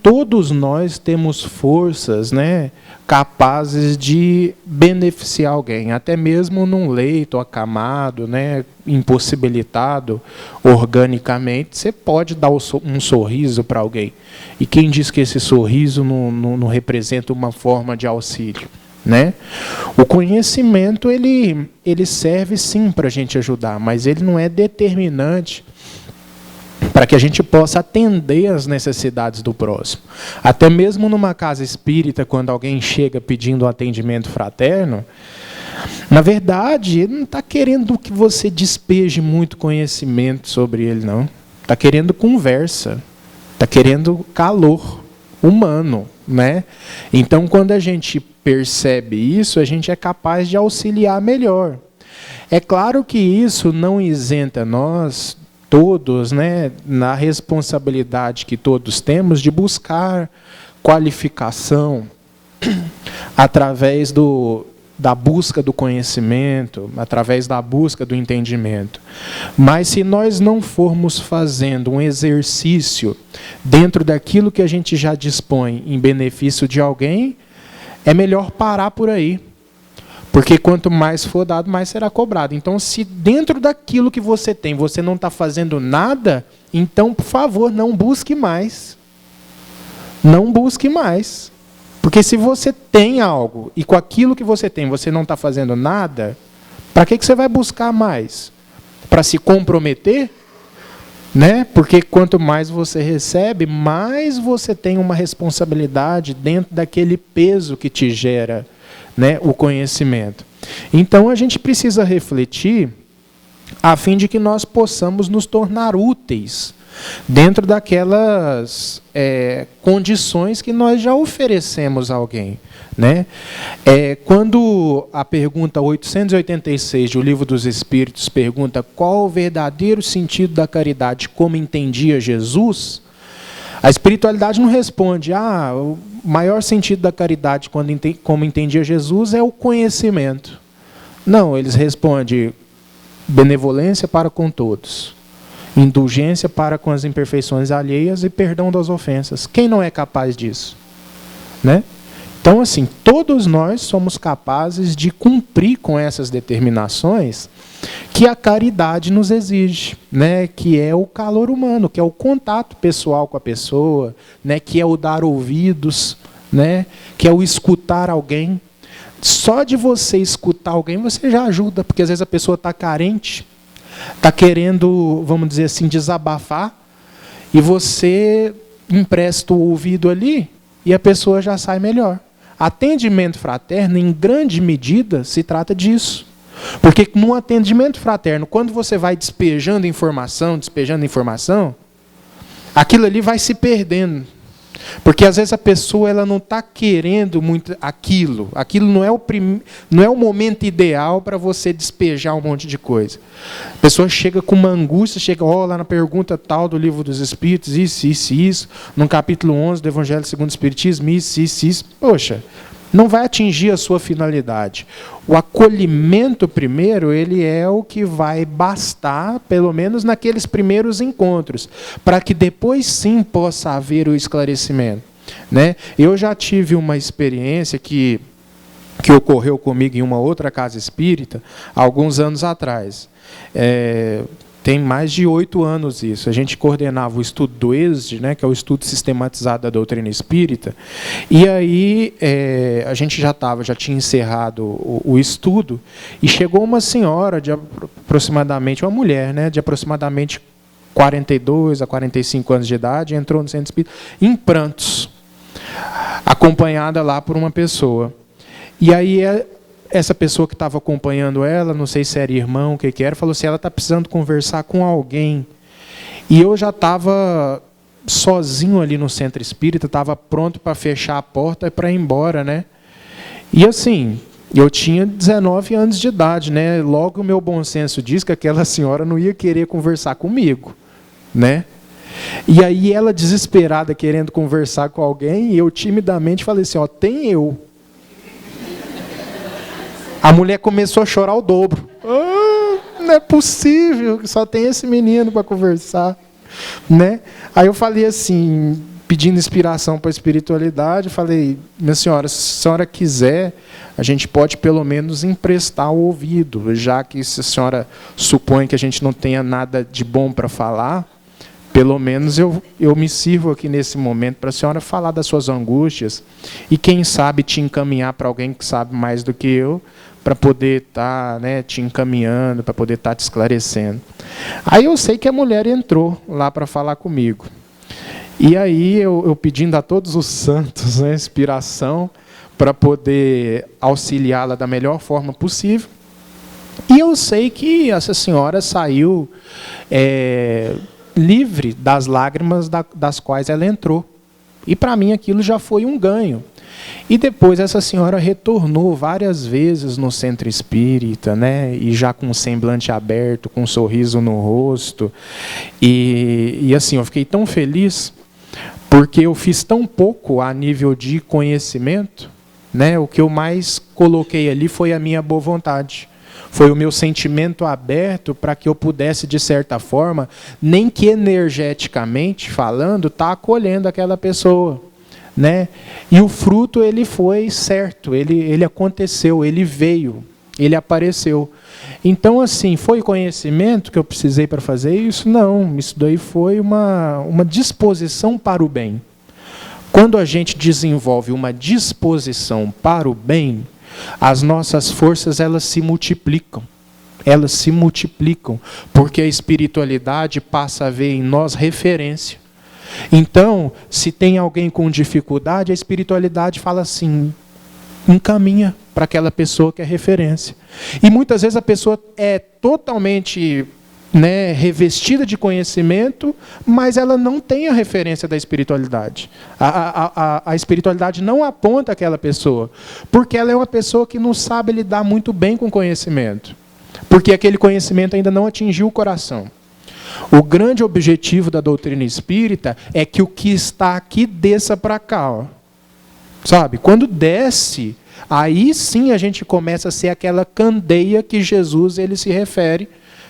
todos nós temos forças, né, capazes de beneficiar alguém, até mesmo num leito acamado, né, impossibilitado organicamente, você pode dar um sorriso para alguém. E quem diz que esse sorriso não representa uma forma de auxílio, né? O conhecimento ele serve sim para a gente ajudar, mas ele não é determinante para que a gente possa atender às necessidades do próximo. Até mesmo numa casa espírita, quando alguém chega pedindo um atendimento fraterno, na verdade, ele não está querendo que você despeje muito conhecimento sobre ele, não. Está querendo conversa, está querendo calor humano, né? Então, quando a gente percebe isso, a gente é capaz de auxiliar melhor. É claro que isso não isenta nós todos, né, na responsabilidade que todos temos de buscar qualificação através da busca do conhecimento, através da busca do entendimento. Mas se nós não formos fazendo um exercício dentro daquilo que a gente já dispõe em benefício de alguém, é melhor parar por aí. Porque quanto mais for dado, mais será cobrado. Então, se dentro daquilo que você tem, você não está fazendo nada, então, por favor, não busque mais. Não busque mais. Porque se você tem algo, e com aquilo que você tem, você não está fazendo nada, para que você vai buscar mais? Para se comprometer? Né? Porque quanto mais você recebe, mais você tem uma responsabilidade dentro daquele peso que te gera, né, o conhecimento. Então a gente precisa refletir a fim de que nós possamos nos tornar úteis dentro daquelas condições que nós já oferecemos a alguém. Né? Quando a pergunta 886 do Livro dos Espíritos pergunta qual o verdadeiro sentido da caridade, como entendia Jesus, a espiritualidade não responde, o maior sentido da caridade, como entendia Jesus, é o conhecimento. Não, eles respondem benevolência para com todos, indulgência para com as imperfeições alheias e perdão das ofensas. Quem não é capaz disso? Né? Então, assim, todos nós somos capazes de cumprir com essas determinações que a caridade nos exige, né? Que é o calor humano, que é o contato pessoal com a pessoa, né? Que é o dar ouvidos, né? Que é o escutar alguém. Só de você escutar alguém, você já ajuda, porque às vezes a pessoa está carente, está querendo, vamos dizer assim, desabafar, e você empresta o ouvido ali e a pessoa já sai melhor. Atendimento fraterno, em grande medida, se trata disso. Porque no atendimento fraterno, quando você vai despejando informação, aquilo ali vai se perdendo. Porque às vezes a pessoa ela não está querendo muito aquilo. Aquilo não é o momento ideal para você despejar um monte de coisa. A pessoa chega com uma angústia, chega lá na pergunta tal do Livro dos Espíritos, isso. No capítulo 11 do Evangelho segundo o Espiritismo, isso. Poxa, não vai atingir a sua finalidade. O acolhimento primeiro, ele é o que vai bastar, pelo menos naqueles primeiros encontros, para que depois sim possa haver o esclarecimento. Né? Eu já tive uma experiência que ocorreu comigo em uma outra casa espírita, alguns anos atrás. Tem mais de 8 anos isso. A gente coordenava o estudo do ESD, né, que é o estudo sistematizado da doutrina espírita, e aí a gente já tinha encerrado o estudo, e chegou uma senhora de aproximadamente, uma mulher, né, de aproximadamente 42 a 45 anos de idade, entrou no centro espírita em prantos, acompanhada lá por uma pessoa. E aí essa pessoa que estava acompanhando ela, não sei se era irmão, o que era, falou assim, ela está precisando conversar com alguém. E eu já estava sozinho ali no centro espírita, estava pronto para fechar a porta e para ir embora, né? E assim, eu tinha 19 anos de idade, né? Logo o meu bom senso diz que aquela senhora não ia querer conversar comigo, né? E aí ela desesperada querendo conversar com alguém, e eu timidamente falei assim, tem eu. A mulher começou a chorar o dobro. Não é possível, só tem esse menino para conversar. Né? Aí eu falei assim, pedindo inspiração para a espiritualidade, falei, minha senhora, se a senhora quiser, a gente pode pelo menos emprestar o ouvido, já que se a senhora supõe que a gente não tenha nada de bom para falar, pelo menos eu me sirvo aqui nesse momento para a senhora falar das suas angústias e, quem sabe, te encaminhar para alguém que sabe mais do que eu, para poder estar, né, te encaminhando, para poder estar te esclarecendo. Aí eu sei que a mulher entrou lá para falar comigo. E aí eu pedindo a todos os santos, né, inspiração para poder auxiliá-la da melhor forma possível. E eu sei que essa senhora saiu livre das lágrimas das quais ela entrou. E para mim aquilo já foi um ganho. E depois essa senhora retornou várias vezes no centro espírita, né? E já com um semblante aberto, com um sorriso no rosto. E assim, eu fiquei tão feliz, porque eu fiz tão pouco a nível de conhecimento, né? O que eu mais coloquei ali foi a minha boa vontade. Foi o meu sentimento aberto para que eu pudesse, de certa forma, nem que energeticamente falando, estar acolhendo aquela pessoa. né? E o fruto, ele foi certo, ele aconteceu, ele veio, ele apareceu. Então, assim, foi conhecimento que eu precisei para fazer isso? Não, isso daí foi uma disposição para o bem. Quando a gente desenvolve uma disposição para o bem, as nossas forças, elas se multiplicam. Elas se multiplicam, porque a espiritualidade passa a ver em nós referência. Então, se tem alguém com dificuldade, a espiritualidade fala assim, encaminha para aquela pessoa que é referência. E muitas vezes a pessoa é totalmente, né, revestida de conhecimento, mas ela não tem a referência da espiritualidade. A espiritualidade não aponta aquela pessoa, porque ela é uma pessoa que não sabe lidar muito bem com conhecimento, porque aquele conhecimento ainda não atingiu o coração. O grande objetivo da doutrina espírita é que o que está aqui desça para cá. Ó. Sabe? Quando desce, aí sim a gente começa a ser aquela candeia que Jesus ele se refere,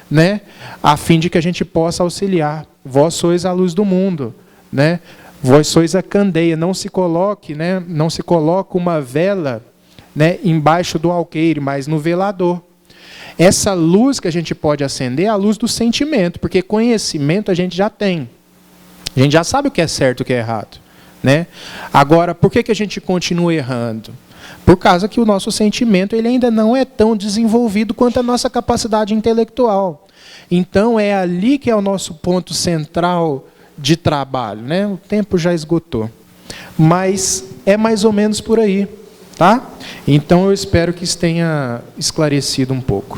né? A fim de que a gente possa auxiliar. Vós sois a luz do mundo, né? Vós sois a candeia. Não se coloque, né? Não se coloca uma vela, né, embaixo do alqueire, mas no velador. Essa luz que a gente pode acender é a luz do sentimento, porque conhecimento a gente já tem. A gente já sabe o que é certo e o que é errado, né? Agora, por que a gente continua errando? Por causa que o nosso sentimento ele ainda não é tão desenvolvido quanto a nossa capacidade intelectual. Então, é ali que é o nosso ponto central de trabalho, né? O tempo já esgotou. Mas é mais ou menos por aí, tá? Então, eu espero que isso tenha esclarecido um pouco.